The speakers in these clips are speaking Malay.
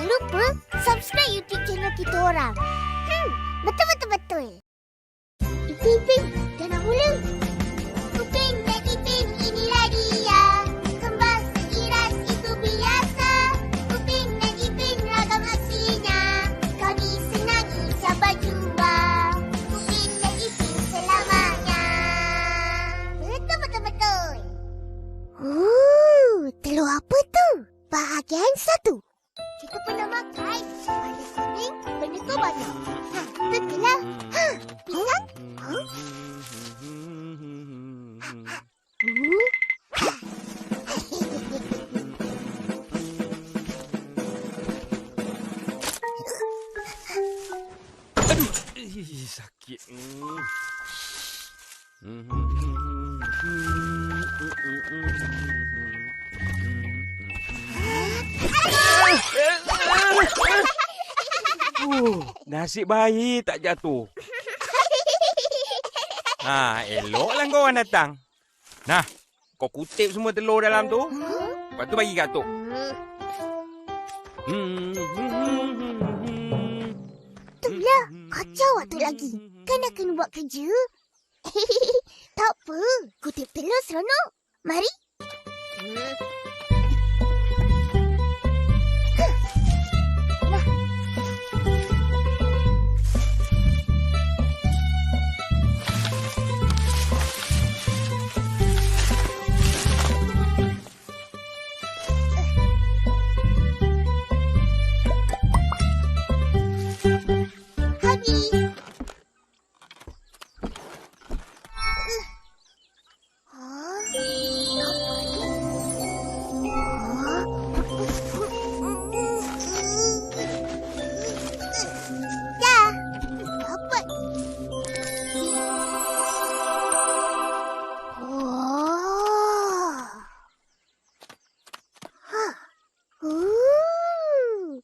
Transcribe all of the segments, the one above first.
lupa subscribe YouTube channel kita orang. Betul. Ipin, dah nak mula. Upin dan Ipin, inilah dia. Kembas, iras, itu biasa. Upin dan Ipin, ragam aksinya. Kami senangi sabar jua. Upin dan Ipin selamanya. Betul. Telur apa tu? Bahagian 1. Kita pernah makan warna kuning, benda tu banyak. Betul lah. Pinggan? Aduh, sakit. Nasib baik tak jatuh. Eloklah kau orang datang. Nah, kau kutip semua telur dalam tu. Lepas tu bagi kat Tok. Itulah, kacau waktu lagi. Kan nak kena buat kerja. Tak apa, kutip telur seronok. Mari.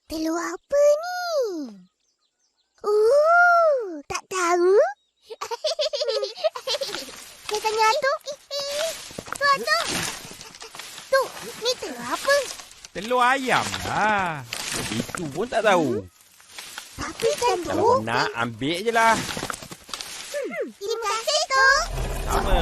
Telur apa ni? Tak tahu. Saya tanya Atuk. Tu Atuk. Tu, ni telur apa? Telur ayam lah. Itu pun tak tahu. Tapi kan tu. Kalau kau nak, ambil je lah. Terima kasih tu. Sama.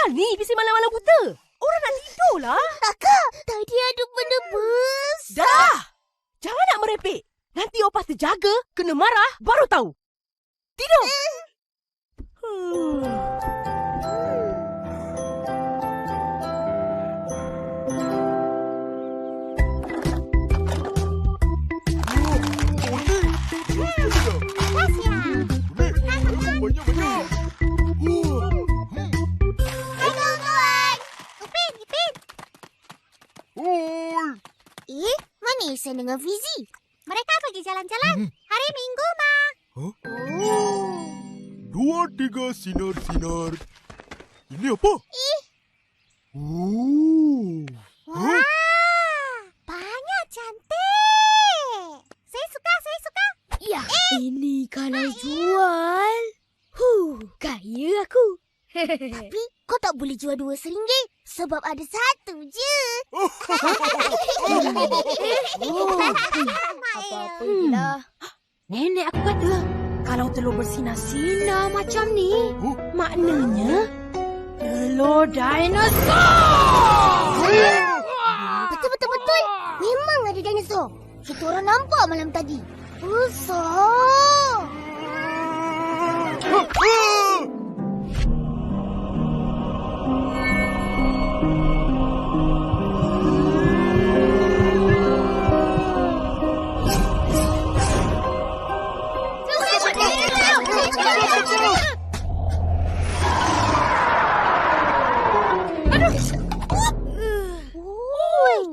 Ni bising malam-malam buta. Orang nak tidur lah. Kakak, tadi ada benda besar. Dah! Jangan nak merepek. Nanti opah terjaga, kena marah, baru tahu. Tidur. Mana Ihsan dengan Fizi? Mereka pergi jalan-jalan. Hari Minggu, Ma. Huh? 2, 3 sinar-sinar. Ini apa? Wah, banyak cantik. Saya suka. Ya, ini kalau jual. Kaya aku. Tapi kau tak boleh jual 2 RM1 sebab ada 1 je. Apa-apa je lah. Nenek aku kata, kalau telur bersinar-sinar macam ni, maknanya telur dinosaur. Betul. dinosaur. Kita orang nampak malam tadi. Besar.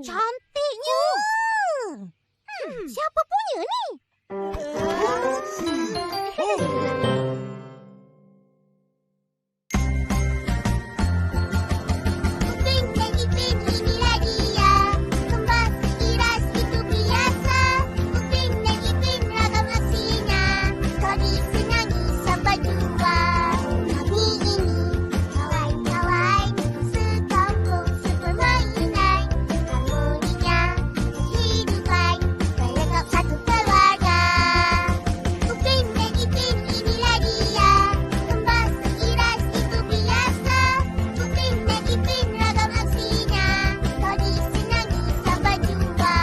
Cantiknya. Siapa punya ni? Upin dan Ipin, inilah dia. Kembang iras itu biasa. Upin dan Ipin ragam aksinya. Kau disenangi sampai jumpa. Kami ini kawan-kawan sekampung sepermainan. Harmoninya kehidupan melengkap satu keluarga. Upin dan Ipin, inilah dia. Kembang iras itu biasa. Upin dan Ipin ragam aksinya. Kau disenangi sampai jumpa.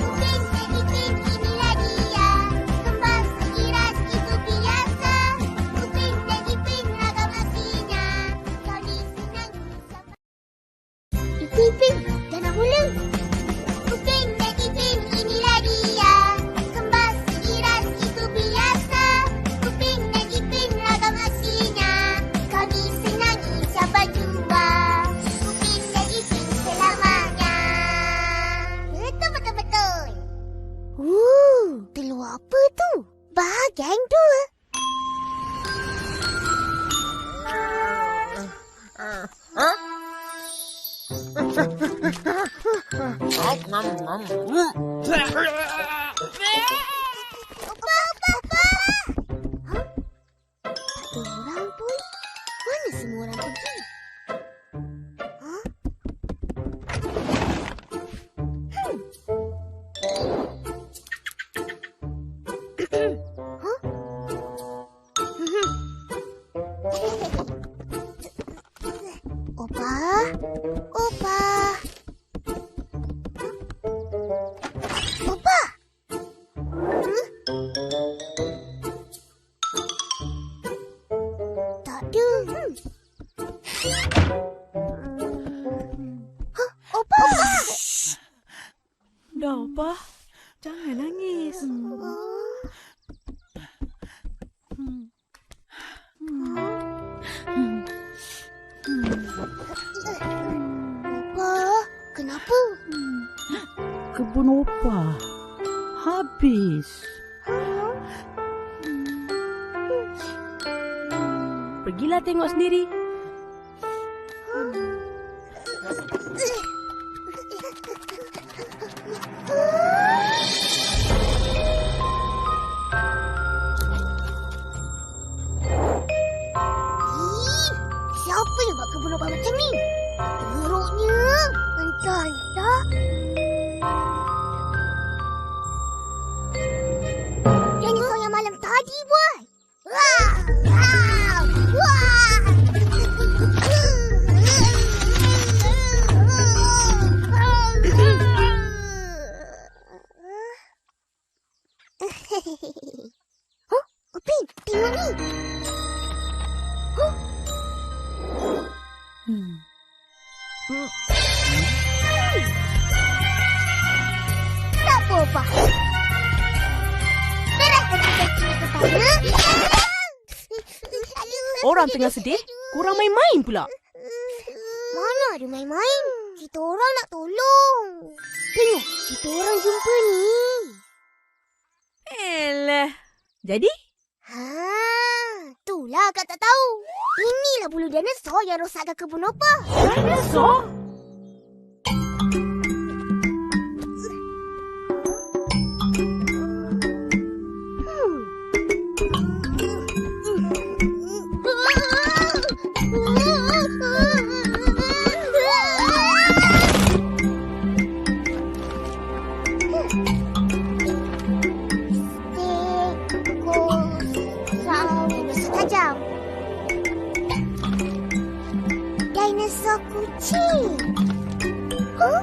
Upin dan Ipin, inilah dia. Kembang iras itu biasa. Upin dan Ipin ragam aksinya. Kau disenangi sampai... Ipin, jangan mula. Upin dan Ipin, inilah dia. Kembang iras itu biasa. Upin dan Ipin ragam aksinya. Kau disenangi sampai jumpa. Upin dan Ipin selamanya. Betul. Telur apa tu? Bahagian dua. Apa? Hah? Tak ada orang pun. Mana semua orang pergi? Hah? Hah? Opa? Opa? Opa? Tak ada. Hah? Opa? Dah, Opa. Jangan nangis. Opa, kenapa? Kebun Opa habis. Pergilah tengok sendiri. Siapa yang buat kebun obat macam ni? Teruknya. Entah. Dinosaur yang malam tadi buat. Wah! Huh? Upin, tengok ni. Huh? Tak apa-apa. Serahkan kita kepada... Orang tengah sedih, korang main-main pula. Mana ada main-main? Kita orang nak tolong. Tengok, kita orang jumpa ni. Elah. Jadi? Itulah kak tak tahu. Inilah bulu dinosaur yang rosakkan kebun Opa. Dinosaur? Tajam. Dinosaur kucing. Huh?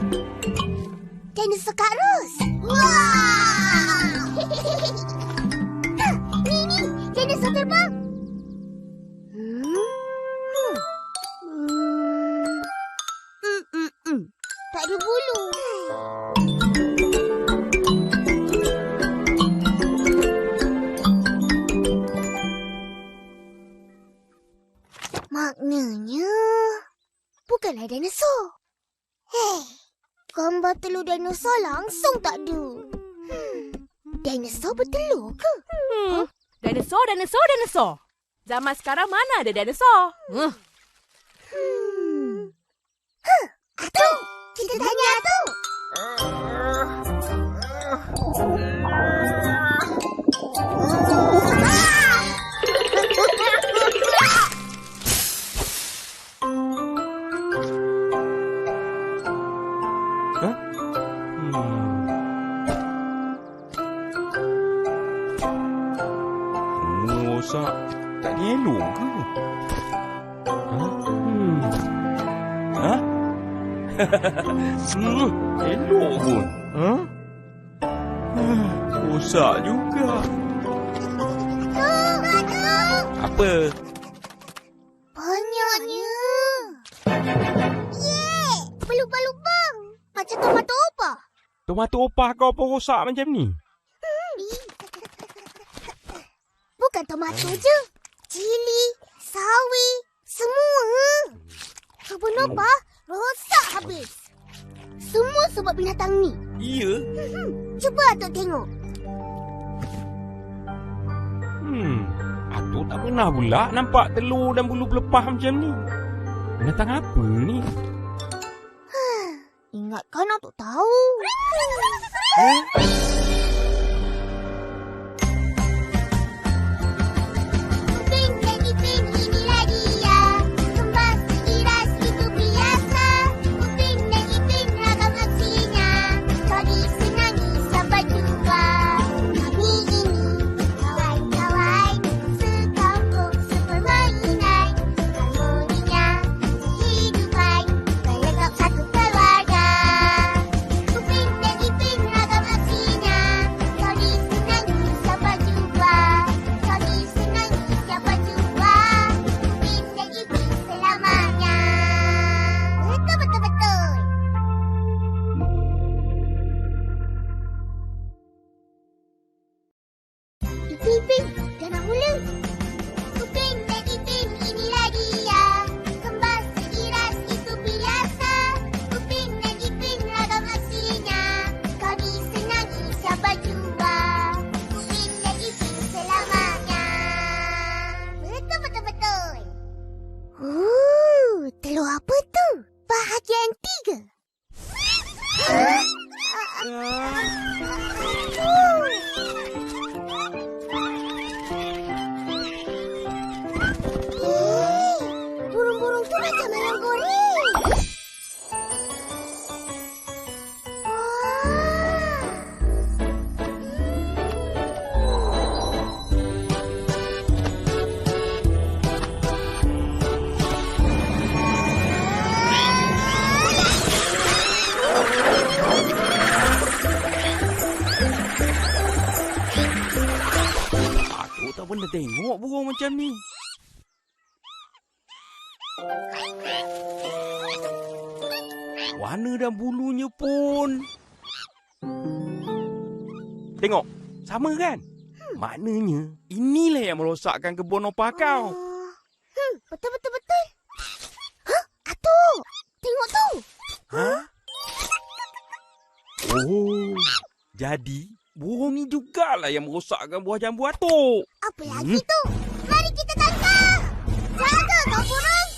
Dinosaur Kak Ros. Wah! Ni, dinosaur terbang. Tak ada bulu. Maknanya, bukanlah dinosaur. Gambar telur dinosaur langsung tak ada. Dinosaur bertelur ke? Dinosaur. Zaman sekarang mana ada dinosaur? Atuk, kita tanya Atuk. Rosak tak elok ke? Elok pun. Rosak juga. Atuk. Apa? Banyaknya. Yeay, berlubang-lubang. Macam tomato opa. Tomato opah kau pun rosak macam ni? Bukan tomato je. Cili, sawi, semua. Kebun opa rosak habis. Semua sebab binatang ni. Ya? Cuba Atuk tengok. Atuk tak pernah pula nampak telur dan bulu pelepah macam ni. Binatang apa ni? Ingatkan Atuk tahu. Upin dan Ipin, inilah dia. Kembang iras itu biasa. Upin dan Ipin ragam aksinya. Tadi senangi sampai jumpa. Kami ini kawan-kawan sekampung sepermainan. Harmoninya kehidupan melengkap satu keluarga. Upin dan Ipin ragam aksinya. Tadi senangi sampai jumpa. Tadi senangi sampai jumpa. Upin dan Ipin selamanya. Betul. Ipin, jangan mula. Upin dan Ipin, inilah dia. Kembang seiras itu biasa. Upin dan Ipin ragam aksinya. Kami senangi sampai jumpa. Upin dan Ipin selamanya. Betul. Telur apa tu? Bahagian 3. Burung-burung tu macam ayam goreng. Atuk tak pernah tengok burung macam ni. Warna dan bulunya pun. Tengok, sama kan? Maknanya, inilah yang merosakkan kebun opah kau. Betul. Atuk, tengok tu. Oh, jadi burung ni jugalah yang merosakkan buah jambu atuk. Apa lagi tu? Mari kita tangkap. Jaga kau burung.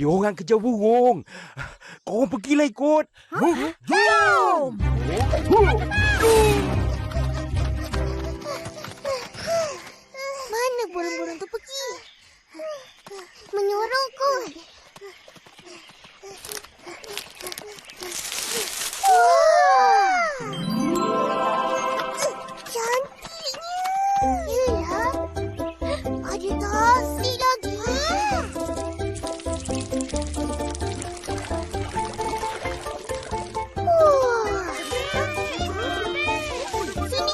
Dia orang kejar burung. Korang pergilah ikut. Jom! Mana burung-burung tu pergi? Menyorong kot. Cantiknya. Yelah. Ada tasik lagi.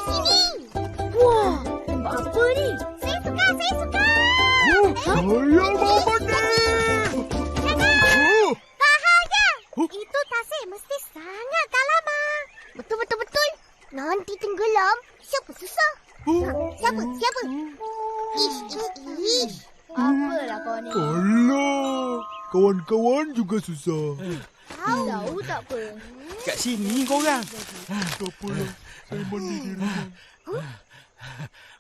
Sini. Wah, tempat apa ni? Saya suka. Saya mau mandi. Bahaya! Itu tasik mesti sangat lama. Betul. Nanti tenggelam. Siapa susah? Siapa? Ish. Apalah kau ni? Alah, kawan-kawan juga susah. Tahu tak apa. Kat sini korang. Tak apalah, saya mandi di rumah.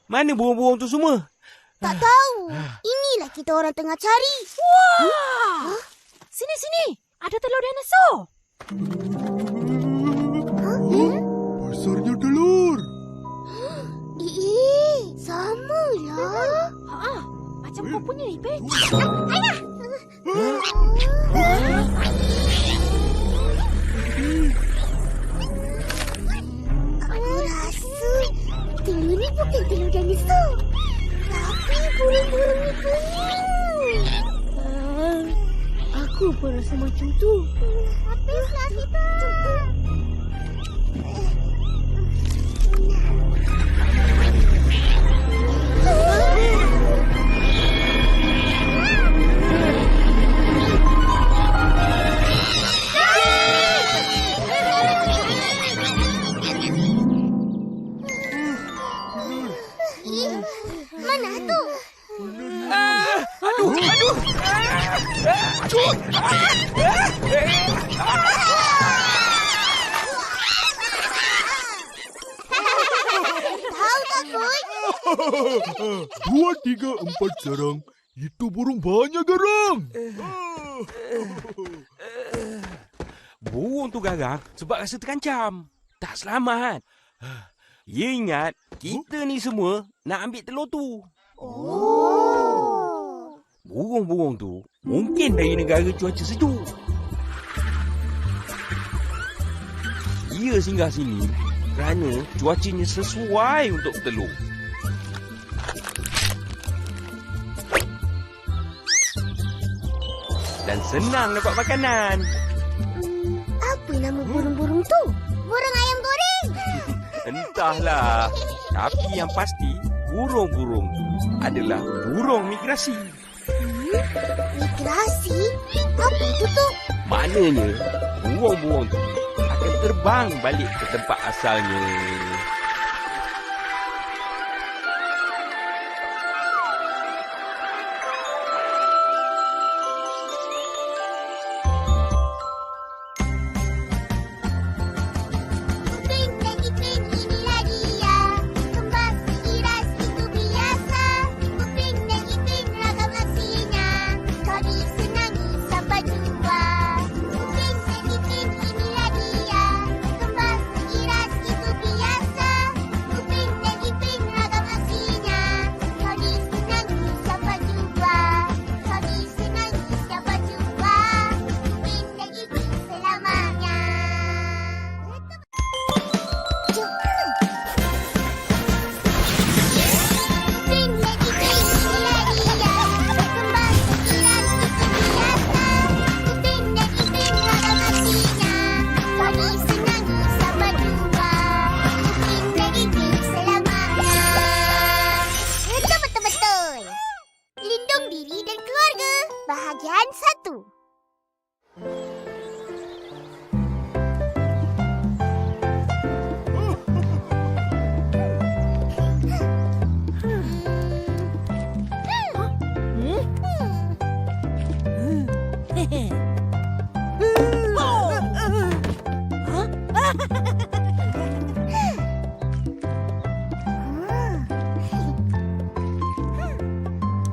Mana burung-burung tu semua? Tak tahu. Inilah kita orang tengah cari. Wah! Sini. Ada telur dinosaur. Besarnya telur. Sama lah. Macam kau punya ni, Pe. Aku rasa telur ni bukan telur dinosaur. Tapi burung-burung ni punya. Aku pun rasa macam tu. Habislah kita. Mana tu? Tahu takut? 2, 3, 4 sarang. Itu burung banyak garang. Burung tu garang sebab rasa terancam. Tak selamat. Ya ingat, kita ni semua nak ambil telur tu. Oh. Burung-burung tu mungkin dari negara cuaca sejuk. Ia singgah sini kerana cuacanya sesuai untuk bertelur. Dan senang dapat makanan. Apa nama burung-burung tu? Burung ayam goreng. Entahlah. Tapi yang pasti, burung-burung tu adalah burung migrasi. Migrasi? Apa itu tu? Maknanya, burung-burung tu akan terbang balik ke tempat asalnya. Pring lagi pring, inilah dia. Kembas iras itu biasa. Pring lagi pring, ragam nasinya. Kau disenangi sampai jumpa. Pring lagi pring, inilah dia. Kembas iras itu biasa. Pring lagi pring, ragam nasinya. Kau disenangi sampai jumpa. Kau disenangi sampai jumpa. Pring lagi pring selamanya. Pring lagi pring, inilah dia. Kembas iras itu biasa. Pring lagi pring, ragam nasinya. Kau disenangi sampai jumpa. Pring lagi pring selamanya. Betul. Lindung diri dan keluarga. Bahagian 1.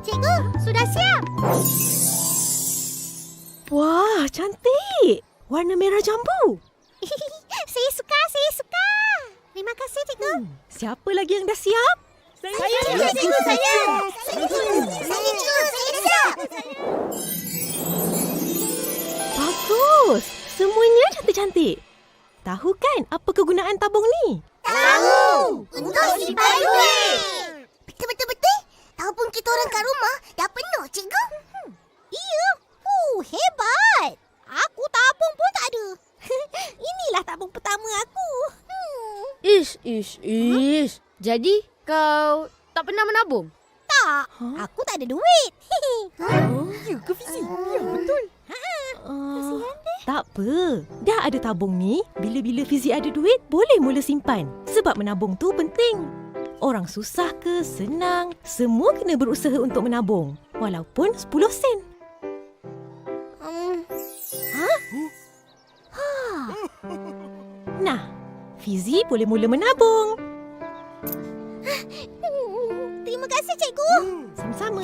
Cikgu, sudah siap? Warna merah jambu. Saya suka, saya suka. Terima kasih, cikgu. Siapa lagi yang dah siap? Saya, cikgu, saya. Saya siap. Bagus. Semuanya cantik-cantik. Tahu kan apa kegunaan tabung ni? Tahu. Untuk simpan duit. Betul. Tabung kita orang kat rumah dah penuh, cikgu. Iya. Hebat. Aku tabung pun tak ada. Inilah tabung pertama aku. Ish. Jadi, kau tak pernah menabung? Tak. Aku tak ada duit. Ya ke Fizi? Ya, betul. Tak apa. Dah ada tabung ni, bila-bila Fizi ada duit, boleh mula simpan. Sebab menabung tu penting. Orang susah ke, senang, semua kena berusaha untuk menabung. Walaupun 10 sen. Nah, Fizi boleh mula menabung. Terima kasih, cikgu. Sama-sama.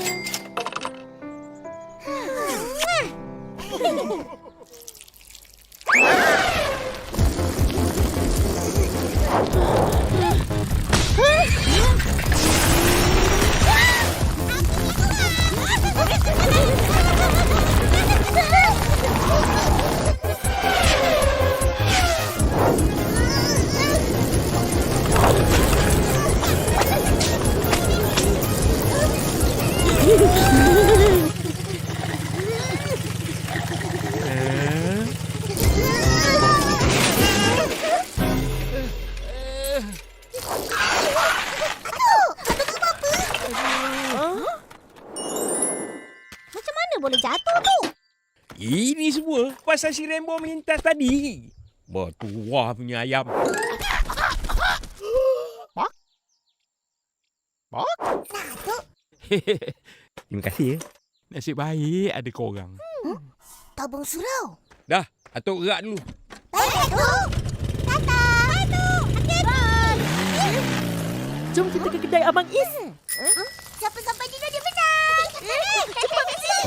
Macam mana boleh jatuh tu? Ini semua pasal si Rainbow melintas tadi. Bertuah punya ayam. Satu. Terima kasih ya. Nasib baik ada korang. Tabung surau. Dah, atuk gerak dulu. Baik, Datuk. Tata. Datuk. Hati-hati. Jom kita ke kedai Abang Is. Siapa sampai juga dia menang. Cepat, Fizi.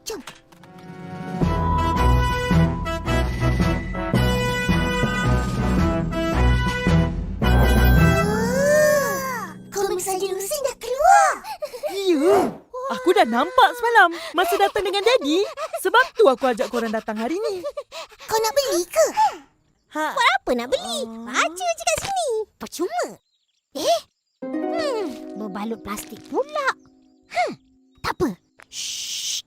Jom. Kalau misalnya Lucy dah keluar. Ya. Aku dah nampak semalam masa datang dengan Daddy. Sebab tu aku ajak korang datang hari ni. Kau nak beli ke? Ha. Buat apa nak beli? Baca je kat sini. Percuma. Berbalut plastik pula. Tak apa. Shh.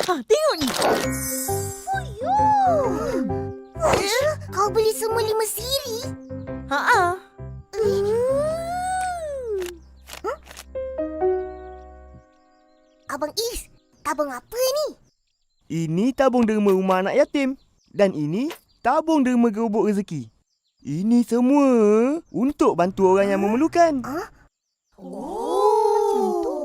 Ha, tengok ni. Kau beli semua 5 siri? Ha. Abang Is, tabung apa ni? Ini tabung derma rumah anak yatim. Dan ini tabung derma gerobok rezeki. Ini semua untuk bantu orang yang memerlukan. Macam tu.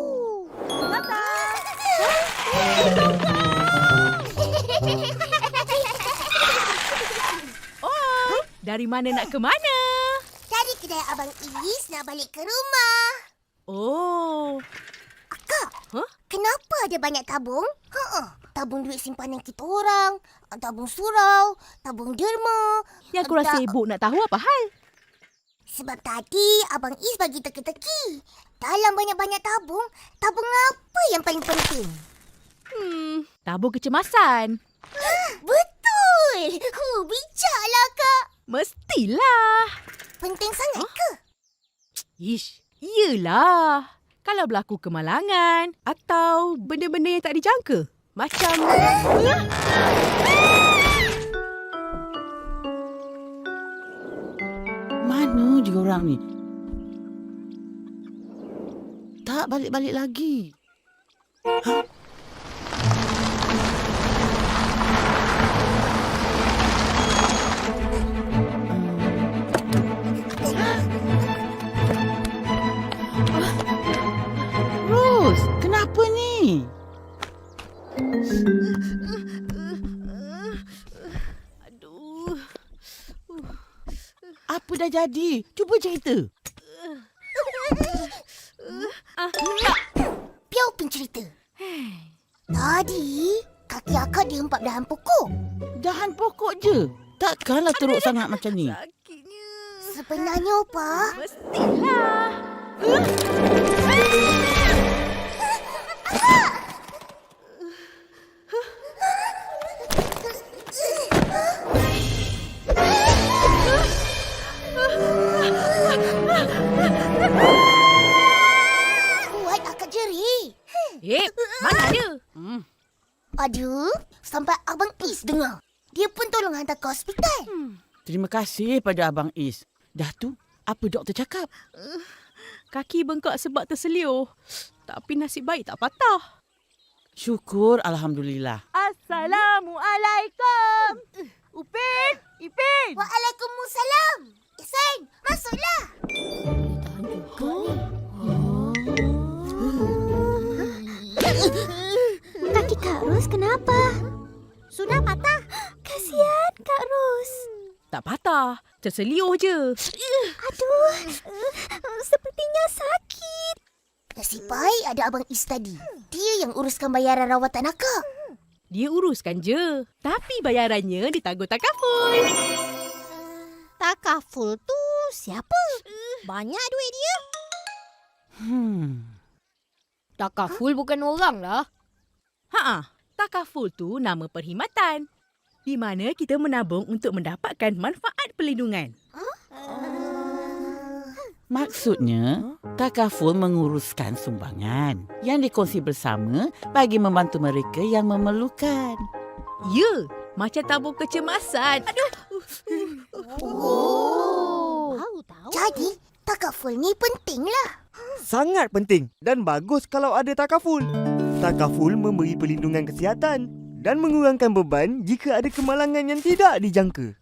Dari mana nak ke mana? Dari kedai Abang Is nak balik ke rumah. Oh. Kak, Huh? kenapa ada banyak tabung? Tabung duit simpanan kita orang, tabung surau, tabung derma. Yang aku rasa ibu nak tahu apa hal? Sebab tadi Abang Is bagi teka-teki. Dalam banyak-banyak tabung, tabung apa yang paling penting? Tabung kecemasan. Betul! Bijaklah, Kak. Mestilah. Penting sangat ke? Ish, iyalah. Kalau berlaku kemalangan atau benda-benda yang tak dijangka. Macam... Mana je orang ni? Tak balik-balik lagi. jadi? Cuba cerita. Piau pun cerita. Tadi, kaki akak dihempap dahan pokok. Dahan pokok je. Takkanlah teruk sangat macam ni. Sebenarnya, Opa, kuat akak jerih. Mana ada? Aduh, sampai Abang Is dengar. Dia pun tolong hantar ke hospital. Terima kasih pada Abang Is. Dah tu, apa doktor cakap? Kaki bengkak sebab terseliuh. Tapi nasib baik tak patah. Syukur Alhamdulillah. Assalamualaikum. Upin, Ipin. Waalaikumsalam. Isen, masuklah. Kaki Kak Ros kenapa? Sudah patah. Kasihan Kak Ros. Tak patah. Terseliuh je. Aduh, sepertinya sakit. Nasib baik ada Abang Is tadi. Dia yang uruskan bayaran rawatan akak. Dia uruskan je. Tapi bayarannya ditanggung takaful. Takaful tu siapa? Banyak duit dia. Takaful bukan orang lah. Takaful tu nama perkhidmatan. Di mana kita menabung untuk mendapatkan manfaat perlindungan. Maksudnya, takaful menguruskan sumbangan yang dikongsi bersama bagi membantu mereka yang memerlukan. Ya, macam tabung kecemasan. Aduh. Jadi, takaful ni pentinglah. Sangat penting dan bagus kalau ada takaful. Takaful memberi perlindungan kesihatan dan mengurangkan beban jika ada kemalangan yang tidak dijangka.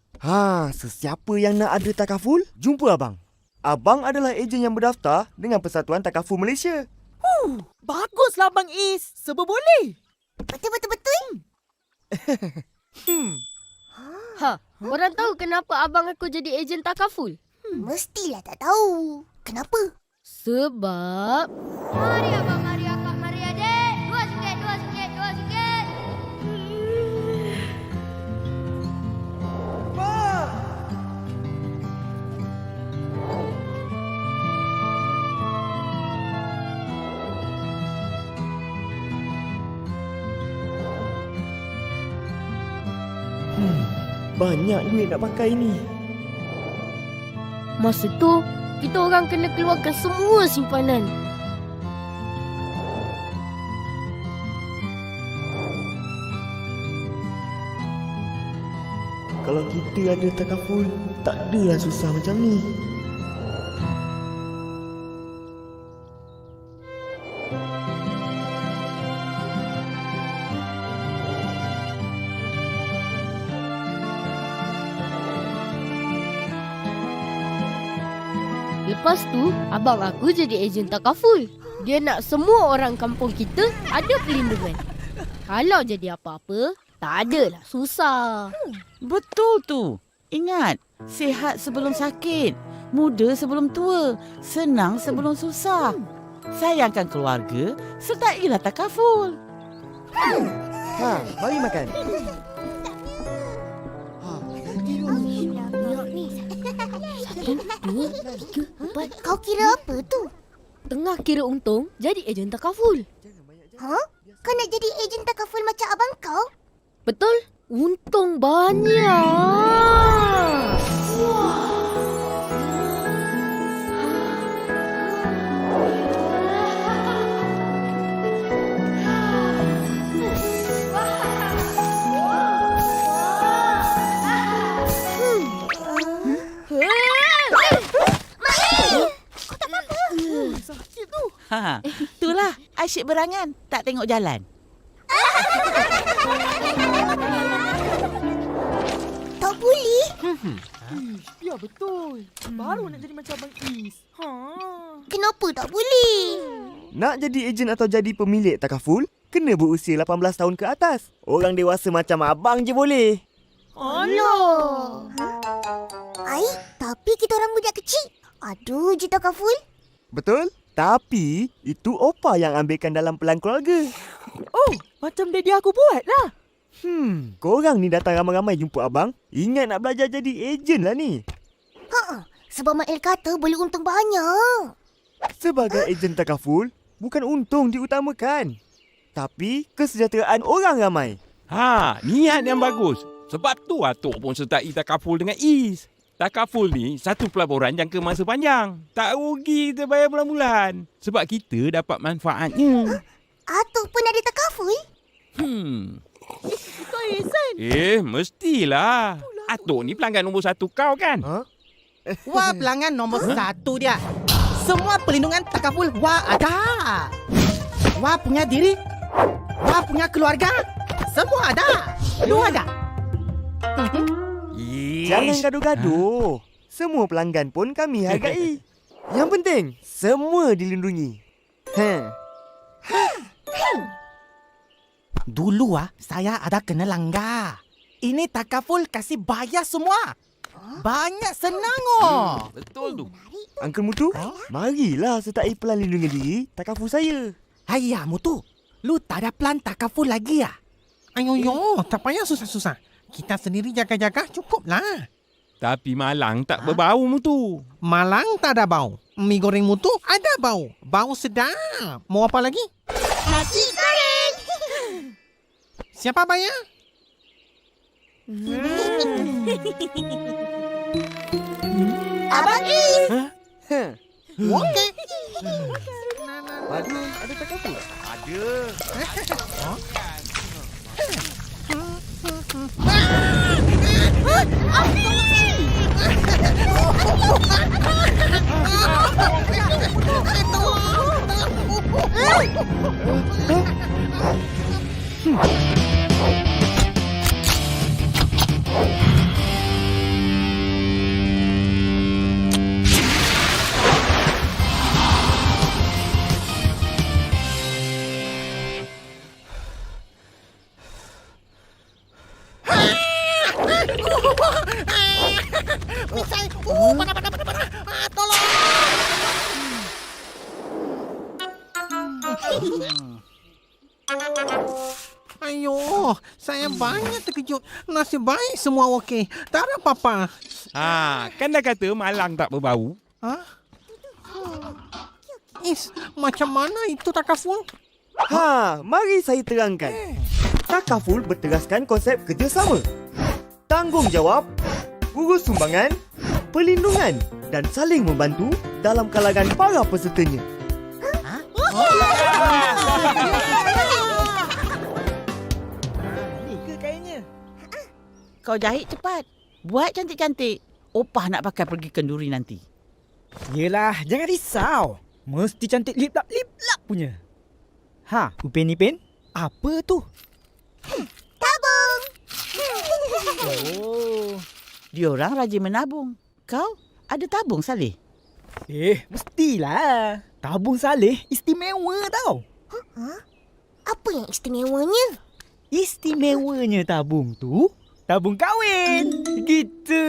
Sesiapa yang nak ada takaful, jumpa abang. Abang adalah ejen yang berdaftar dengan Persatuan Takaful Malaysia. Baguslah Abang Is. Serba boleh. Betul. Korang tahu kenapa abang aku jadi ejen takaful? Mestilah tak tahu. Kenapa? Sebab... Mari abang, mari akak, mari adik. RM2, RM2. Banyak duit nak pakai ni. Masa tu, kita orang kena keluarkan semua simpanan. Kalau kita ada takaful, tak adalah susah macam ni. Lepas tu, abang aku jadi ejen takaful. Dia nak semua orang kampung kita ada perlindungan. Kalau jadi apa-apa, tak adalah susah. Betul tu. Ingat, sihat sebelum sakit, muda sebelum tua, senang sebelum susah. Sayangkan keluarga, sertailah takaful. Mari makan. Kau kira apa tu? Tengah kira untung, jadi ejen takaful. Kau nak jadi ejen takaful macam abang kau? Betul? Untung banyak. Itulah asyik berangan, tak tengok jalan. Tak boleh. Ya betul. Baru nak jadi macam Abang Is. Kenapa tak boleh? Nak jadi ejen atau jadi pemilik takaful, kena berusia 18 tahun ke atas. Orang dewasa macam abang je boleh. Alah. Ai, tapi Tapi kita orang budak kecil. Aduh, je Takaful. Betul? Tapi itu Opa yang ambilkan dalam pelan keluarga. Oh, macam daddy aku buat lah. Korang ni datang ramai-ramai jumpa abang. Ingat nak belajar jadi ejen lah ni. Sebab Mak El kata boleh untung banyak. Sebagai ejen Takaful, bukan untung diutamakan, tapi kesejahteraan orang ramai. Niat yang bagus. Sebab tu Atok pun sertai Takaful dengan Is. Takaful ni satu pelaburan jangka masa panjang. Tak rugi kita bayar bulan-bulan. Sebab kita dapat manfaatnya. Atuk pun ada Takaful? Kau Isan. Mestilah. Atok ni pelanggan nombor 1 kau kan? Wah pelanggan nombor 1 dia. Semua perlindungan Takaful Wah ada. Wah punya diri. Wah punya keluarga. Semua ada. Lu ada. Jangan gaduh-gaduh. Semua pelanggan pun kami hargai. Yang penting, semua dilindungi. Dulu saya ada kena langgar. Ini Takaful kasih bayar semua. Banyak senang Betul tu. Uncle Mutu, marilah sertai pelan lindungi diri Takaful saya. Ayah Mutu, lu tak ada plan Takaful lagi ya? Ayo, tak payah susah-susah. Kita sendiri jaga-jaga cukuplah. Tapi malang tak berbau Mutu. Malang tak ada bau. Mi goreng Mutu ada bau. Bau sedap. Mau apa lagi? Nasi goreng. Siapa bayar? Abang Is. Okey. Padu, ada Takaful? Ada. Ayo, saya banyak terkejut. Nasib baik semua okey. Tak ada apa-apa. Kan dah kata malang tak berbau. Is, macam mana itu Takaful? Mari saya terangkan. Takaful berteraskan konsep kerjasama, tanggungjawab, urus sumbangan, perlindungan dan saling membantu dalam kalangan para pesertanya. Ni ke kainnya? Kau jahit cepat. Buat cantik-cantik. Opah nak pakai pergi kenduri nanti. Yelah, jangan risau. Mesti cantik lip-lap punya. Upin Ipin, apa tu? Tabung. Oh, diorang rajin menabung. Kau ada tabung Saleh? Mestilah. Tabung Saleh istimewa tau. Apa yang istimewanya? Istimewanya tabung tu, tabung kahwin. Gitu.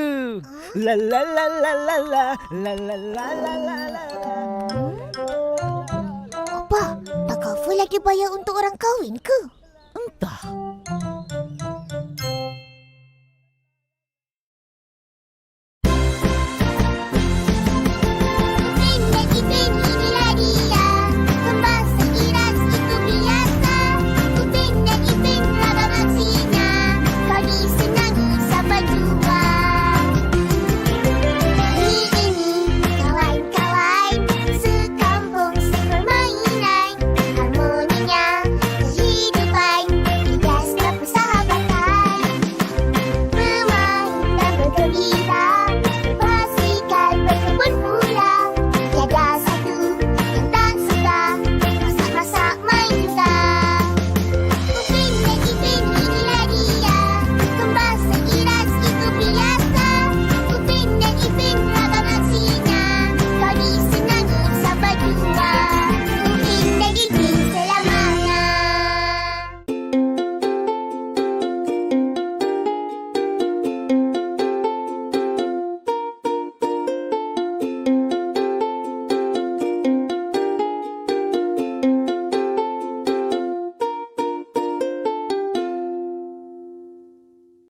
La la la la la la la la la la la la. Apa? Takaful lagi bayar untuk orang kahwin ke?